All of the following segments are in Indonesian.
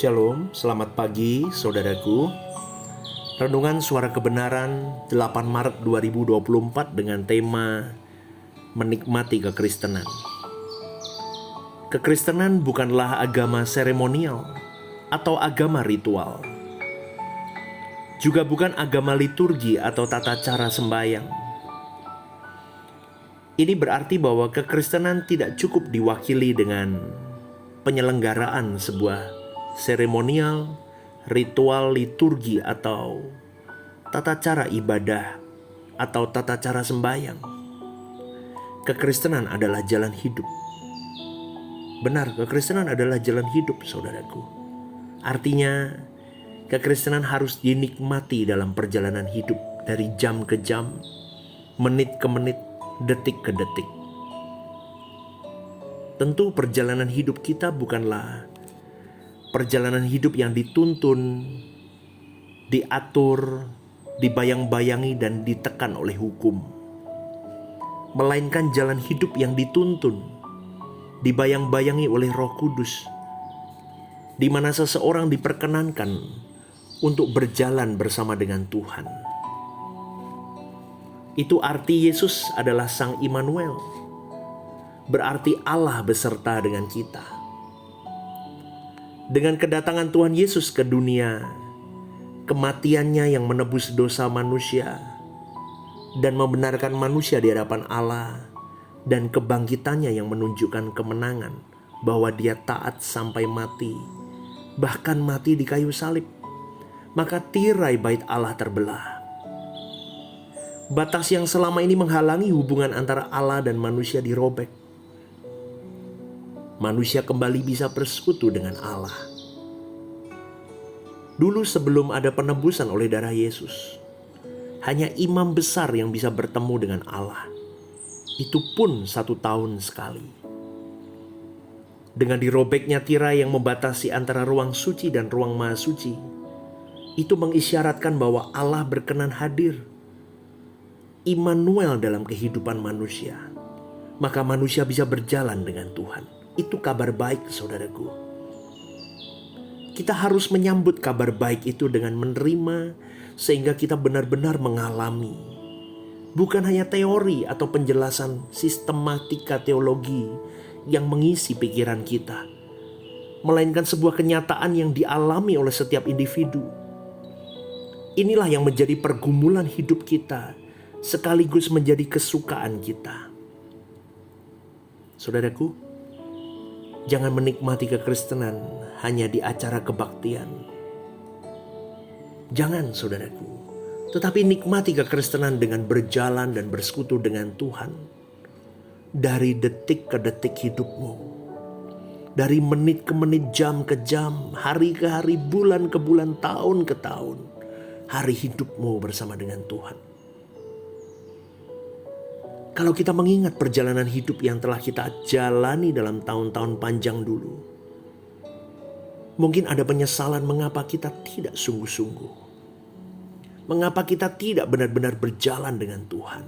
Shalom, selamat pagi saudaraku. Renungan Suara Kebenaran 8 Maret 2024 dengan tema Menikmati Kekristenan. Kekristenan bukanlah agama seremonial atau agama ritual. Juga bukan agama liturgi atau tata cara sembahyang. Ini berarti bahwa kekristenan tidak cukup diwakili dengan penyelenggaraan sebuah seremonial, ritual liturgi atau tata cara ibadah atau tata cara sembahyang. Kekristenan adalah jalan hidup. Benar, kekristenan adalah jalan hidup, saudaraku. Artinya, kekristenan harus dinikmati dalam perjalanan hidup dari jam ke jam, menit ke menit, detik ke detik. Tentu perjalanan hidup kita bukanlah perjalanan hidup yang dituntun, diatur, dibayang-bayangi dan ditekan oleh hukum. Melainkan jalan hidup yang dituntun, dibayang-bayangi oleh Roh Kudus, di mana seseorang diperkenankan untuk berjalan bersama dengan Tuhan. Itu arti Yesus adalah Sang Immanuel, berarti Allah beserta dengan kita. Dengan kedatangan Tuhan Yesus ke dunia, kematiannya yang menebus dosa manusia dan membenarkan manusia di hadapan Allah, dan kebangkitannya yang menunjukkan kemenangan bahwa Dia taat sampai mati, bahkan mati di kayu salib, maka tirai bait Allah terbelah. Batas yang selama ini menghalangi hubungan antara Allah dan manusia dirobek. Manusia kembali bisa bersekutu dengan Allah. Dulu sebelum ada penebusan oleh darah Yesus, hanya imam besar yang bisa bertemu dengan Allah. Itu pun 1 tahun sekali. Dengan dirobeknya tirai yang membatasi antara ruang suci dan ruang maha suci, itu mengisyaratkan bahwa Allah berkenan hadir, Immanuel dalam kehidupan manusia. Maka manusia bisa berjalan dengan Tuhan. Itu kabar baik, saudaraku. Kita harus menyambut kabar baik itu dengan menerima, sehingga kita benar-benar mengalami. Bukan hanya teori atau penjelasan sistematika teologi yang mengisi pikiran kita, melainkan sebuah kenyataan yang dialami oleh setiap individu. Inilah yang menjadi pergumulan hidup kita, sekaligus menjadi kesukaan kita. Saudaraku, jangan menikmati kekristenan hanya di acara kebaktian. Jangan, saudaraku. Tetapi nikmati kekristenan dengan berjalan dan bersekutu dengan Tuhan. Dari detik ke detik hidupmu. Dari menit ke menit, jam ke jam, hari ke hari, bulan ke bulan, tahun ke tahun. Hari hidupmu bersama dengan Tuhan. Kalau kita mengingat perjalanan hidup yang telah kita jalani dalam tahun-tahun panjang dulu, mungkin ada penyesalan mengapa kita tidak sungguh-sungguh. Mengapa kita tidak benar-benar berjalan dengan Tuhan.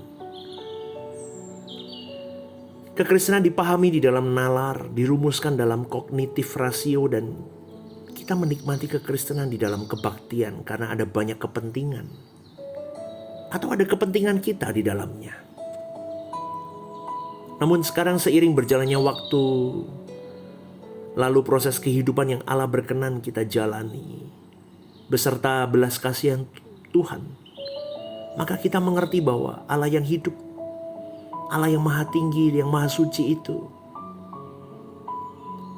Kekristenan dipahami di dalam nalar, dirumuskan dalam kognitif rasio, dan kita menikmati kekristenan di dalam kebaktian karena ada banyak kepentingan. Atau ada kepentingan kita di dalamnya. Namun sekarang seiring berjalannya waktu, lalu proses kehidupan yang Allah berkenan kita jalani, beserta belas kasihan Tuhan, maka kita mengerti bahwa Allah yang hidup, Allah yang maha tinggi, yang maha suci itu,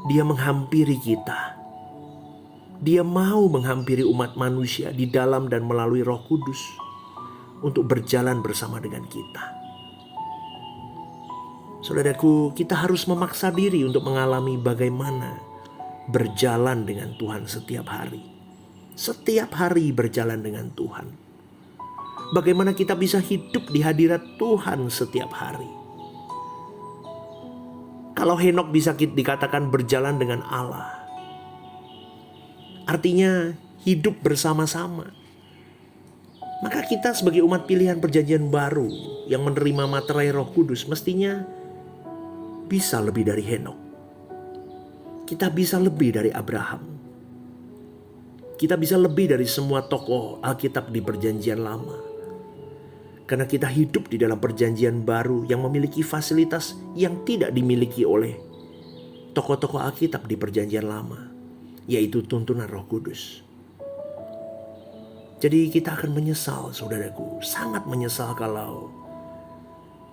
Dia menghampiri kita. Dia mau menghampiri umat manusia di dalam dan melalui Roh Kudus untuk berjalan bersama dengan kita. Saudaraku, kita harus memaksa diri untuk mengalami bagaimana berjalan dengan Tuhan setiap hari. Setiap hari berjalan dengan Tuhan. Bagaimana kita bisa hidup di hadirat Tuhan setiap hari. Kalau Henokh bisa dikatakan berjalan dengan Allah, artinya hidup bersama-sama. Maka kita sebagai umat pilihan perjanjian baru yang menerima materai Roh Kudus mestinya bisa lebih dari Henokh. Kita bisa lebih dari Abraham. Kita bisa lebih dari semua tokoh Alkitab di Perjanjian Lama. Karena kita hidup di dalam Perjanjian Baru yang memiliki fasilitas yang tidak dimiliki oleh tokoh-tokoh Alkitab di Perjanjian Lama, yaitu tuntunan Roh Kudus. Jadi kita akan menyesal, saudaraku, sangat menyesal kalau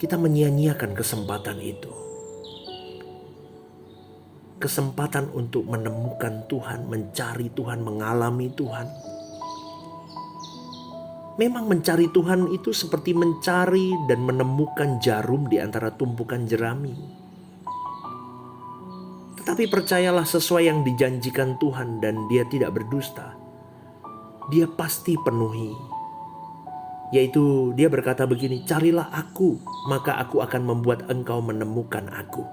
kita menyia-nyiakan kesempatan itu. Kesempatan untuk menemukan Tuhan, mencari Tuhan, mengalami Tuhan. Memang mencari Tuhan itu seperti mencari dan menemukan jarum di antara tumpukan jerami. Tetapi percayalah, sesuai yang dijanjikan Tuhan dan Dia tidak berdusta, Dia pasti penuhi. Yaitu Dia berkata begini, carilah aku, maka aku akan membuat engkau menemukan aku.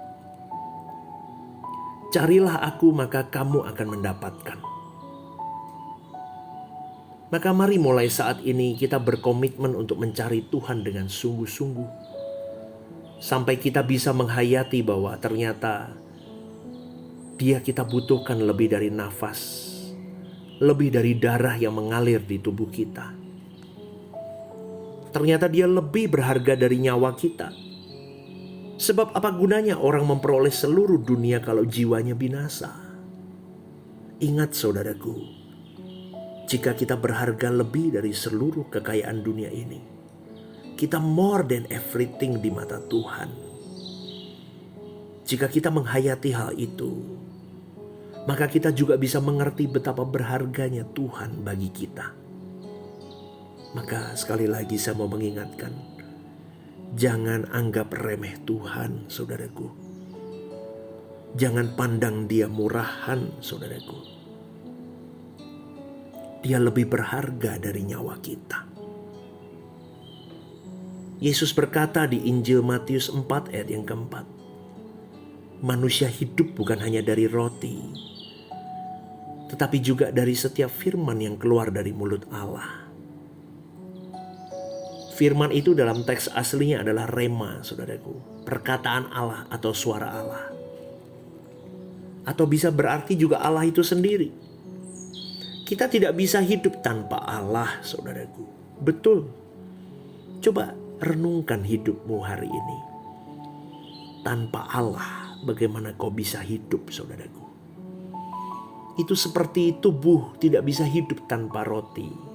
Carilah aku, maka kamu akan mendapatkan. Maka mari mulai saat ini kita berkomitmen untuk mencari Tuhan dengan sungguh-sungguh. Sampai kita bisa menghayati bahwa ternyata Dia kita butuhkan lebih dari nafas, lebih dari darah yang mengalir di tubuh kita. Ternyata Dia lebih berharga dari nyawa kita. Sebab apa gunanya orang memperoleh seluruh dunia kalau jiwanya binasa? Ingat saudaraku, jika kita berharga lebih dari seluruh kekayaan dunia ini, kita more than everything di mata Tuhan. Jika kita menghayati hal itu, maka kita juga bisa mengerti betapa berharganya Tuhan bagi kita. Maka sekali lagi saya mau mengingatkan, jangan anggap remeh Tuhan, saudaraku. Jangan pandang Dia murahan, saudaraku. Dia lebih berharga dari nyawa kita. Yesus berkata di Injil Matius 4 ayat yang keempat, manusia hidup bukan hanya dari roti, tetapi juga dari setiap firman yang keluar dari mulut Allah. Firman itu dalam teks aslinya adalah rema, saudaraku, perkataan Allah atau suara Allah. Atau bisa berarti juga Allah itu sendiri. Kita tidak bisa hidup tanpa Allah, saudaraku. Betul. Coba renungkan hidupmu hari ini. Tanpa Allah, bagaimana kau bisa hidup, saudaraku? Itu seperti tubuh tidak bisa hidup tanpa roti.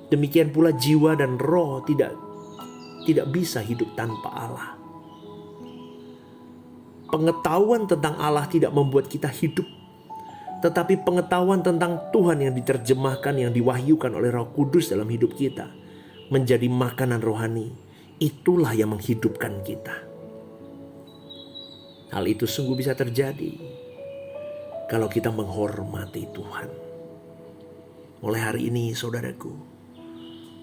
Demikian pula jiwa dan roh tidak bisa hidup tanpa Allah. Pengetahuan tentang Allah tidak membuat kita hidup, tetapi pengetahuan tentang Tuhan yang diterjemahkan, yang diwahyukan oleh Roh Kudus dalam hidup kita menjadi makanan rohani. Itulah yang menghidupkan kita. Hal itu sungguh bisa terjadi kalau kita menghormati Tuhan. Mulai hari ini, saudaraku,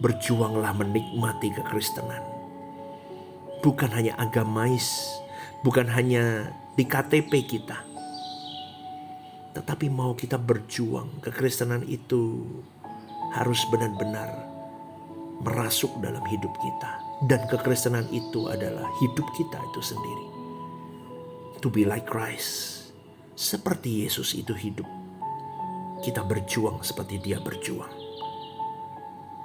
berjuanglah menikmati kekristenan. Bukan hanya agamais, bukan hanya di KTP kita, tetapi mau kita berjuang. Kekristenan itu harus benar-benar merasuk dalam hidup kita. Dan kekristenan itu adalah hidup kita itu sendiri. To be like Christ. Seperti Yesus itu hidup, kita berjuang seperti Dia berjuang.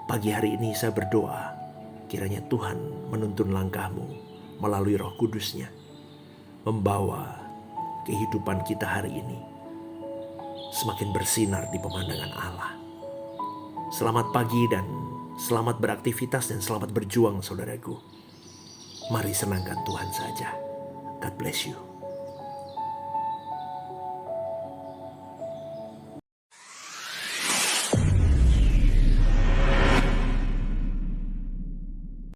Pagi hari ini saya berdoa, kiranya Tuhan menuntun langkahmu melalui Roh Kudus-Nya, membawa kehidupan kita hari ini semakin bersinar di pemandangan Allah. Selamat pagi dan selamat beraktivitas dan selamat berjuang, saudaraku. Mari senangkan Tuhan saja. God bless you.